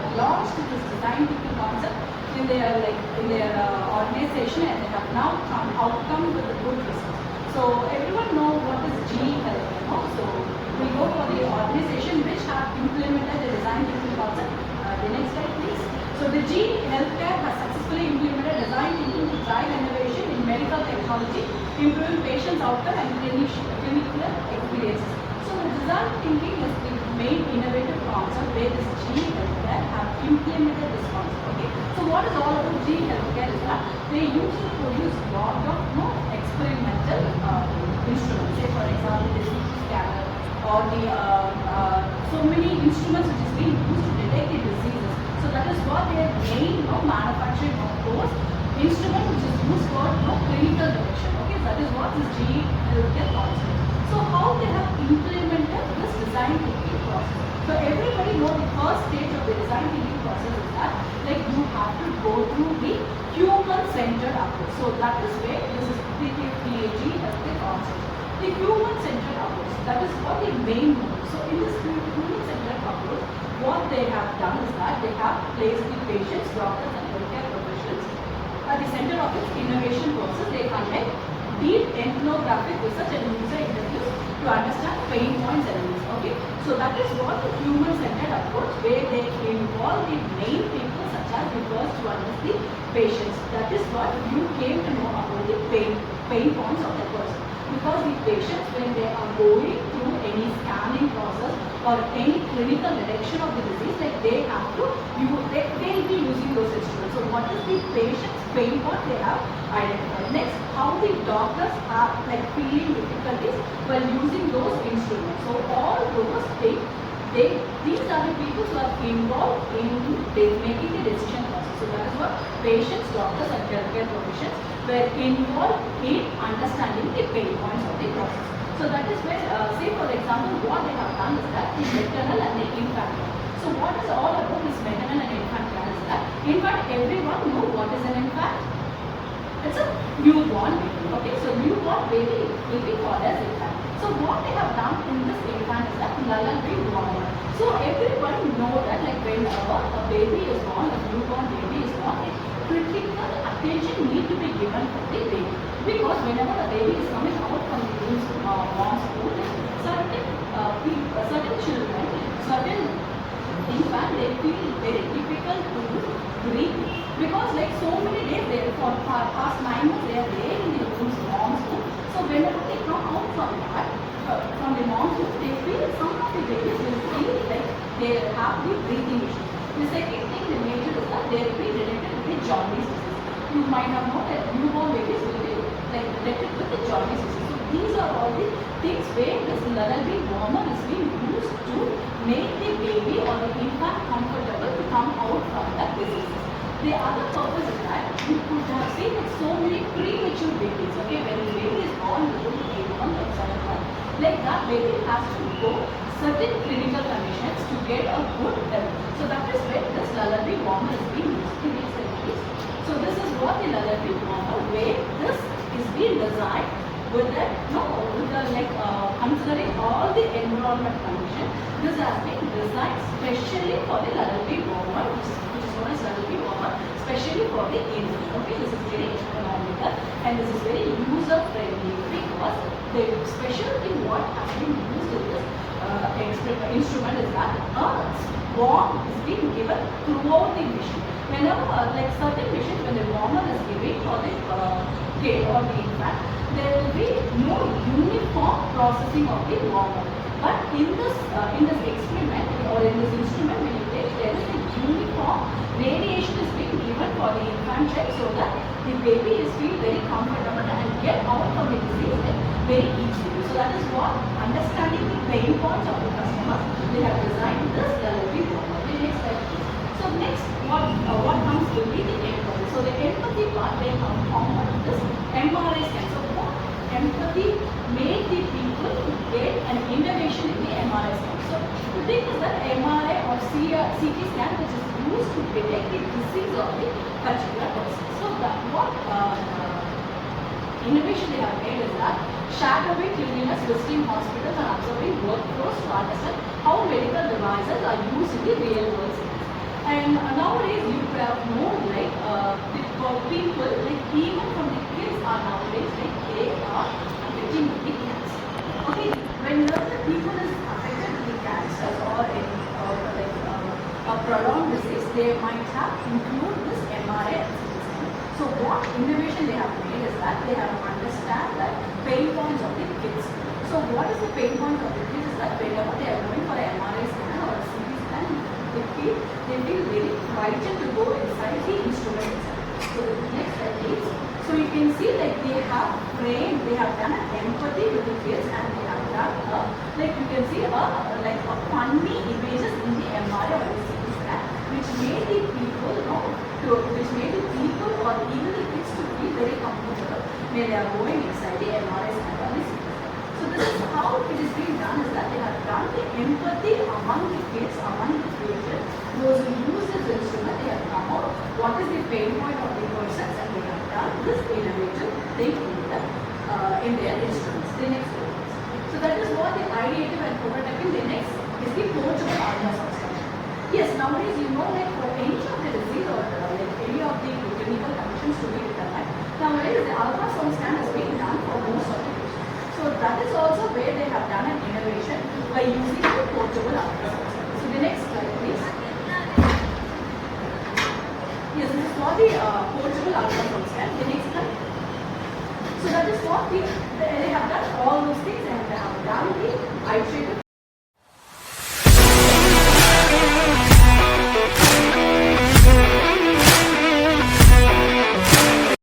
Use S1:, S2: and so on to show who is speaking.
S1: have launched this design thinking concept in their organization, and they have now come with a good result. So everyone know what is GE Healthcare, no? So we go for the organization which have implemented the design thinking concept. The next slide, please. So the GE Healthcare has successfully implemented design thinking to drive innovation in medical technology, improving patients' outcome and clinical experiences. So the design thinking is the main innovative concept where this GE Healthcare have implemented this concept. Okay. So what is all about GE Healthcare is that they used to produce lot of experimental instruments. Say for example, the CT scanner or the so many instruments which is being used to detect the diseases. So that is what they are main manufacturing of those instruments which is used for clinical detection. Okay, so that is what this GE Healthcare concept. So how they have implemented this design thinking process. So everybody know the first stage of the design thinking process is that you have to go through the human-centered approach. So that is where this is the GE Healthcare concept. The human-centered approach, that is what the main goal. So in this human-centered approach, what they have done is that they have placed the patients, doctors and healthcare professionals at the center of its innovation process. They conduct deep ethnographic research and user interviews to understand pain points and needs. Okay, so that is what the human-centered approach, where they involve the main people such as the first one is the patients. That is what you came to know about the pain points of the person. Because the patients, when they are going through any scanning process or any clinical detection of the disease, they have to, they'll be using those instruments. So what is the patient's pain point they have identified. Next, how the doctors are feeling difficulties while using those instruments. So all those things, these are the people who are involved in making the decision process. So that is what patients, doctors and healthcare professionals were involved in understanding the pain points of the process. So that is where, say for example, what they have done is that the maternal and the infant care. So what is all about this maternal and infant care is that, in fact, everyone knows what is an infant. It's a newborn baby. Okay, so newborn baby will be called as infant. So what they have done in this infant is that lullaby warmer. So everybody know that whenever a baby is born, a newborn baby is born, critical attention need to be given for the baby, because whenever the baby is coming out from the mom's womb, certain children, certain infant, they feel very difficult to breathe, because so many days for past 9 months they are there in the mom's womb. So whenever they come out from that, from the mom's womb, they feel some of the babies will feel they have the breathing issues. The second thing they major is that they will be detected with the jaundice disease. You might have known that newborn babies will be detected with the jaundice disease. So these are all the things where this lullaby warmer is being used to make the baby or the infant comfortable to come out from that disease. The other purpose is that you could have seen so many premature babies. Okay, when the baby is born within 8 months or 7 months, that baby has to go certain clinical conditions to get a good health. So that is where this lullaby warmer is being used in these countries. So this is what the lullaby warmer, where this is being designed with the considering all the environment conditions. This has been designed specially for the lullaby warmer, which is known as lullaby warmer, specially for the infant. Okay, this is very economical and this is very user friendly, because the special thing what has been used in this instrument is that a warm is being given throughout the mission. Whenever certain missions, when the warmer is given for the kid or the infant, there will be no uniform processing of the warmer. But in this experiment or in this instrument, when you take, there is a uniform radiation is being given for the infant child, so that the baby is feel very comfortable and get out of the disease very easily. So that is what, understanding the pain points of the customers, they have designed this lullaby warmer. The next slide. So next, what comes will be the empathy. So the empathy part, they have found this MRI scan. So what empathy made the people to get an innovation in the MRI scan. So the thing is that MRI or CT scan, which is used to detect the disease of the particular person. So what innovation they have made is that shadowing cleanliness, visiting hospitals and observing workflows to understand how medical devices are used in the real world settings. And nowadays you could have known like the people like even from the kids are nowadays like they are getting the cats. Okay, whenever the people is affected with the cancers or any a prolonged disease, they might have include this MRI and CT scan. So what innovation they have made is that they have understand that pain points of the kids. So what is the pain point of the kids is that whenever they are going for an MRI scan or a CT scan, they feel very frightened to go inside the instrument itself. So the next slide please. So you can see like they have framed, they have done an empathy with the kids and they have done like you can see like a funny images in the MRI or the CT scan, which made the people which made the people or even the kids to feel very comfortable when they are going inside the MRI scan or the CT scan. So this is how it is being done is that they have done the empathy among the kids, among the patients, those who use this instrument, they have come out what is the pain point of the persons and they have done this innovative thing in their instruments. The next one. So that is what the ideative and prototyping. The next is the portable ultrasound scan. Yes, nowadays you know like for any of the disease or like any of the clinical conditions to be determined, nowadays the ultrasound scan is being done for most of the patients. So that is also where they have done an innovation by using the portable ultrasound scan. So the next slide please. Yes, this is for the portable ultrasound scan. The next slide. So that is what they have done all those things and they have done the eye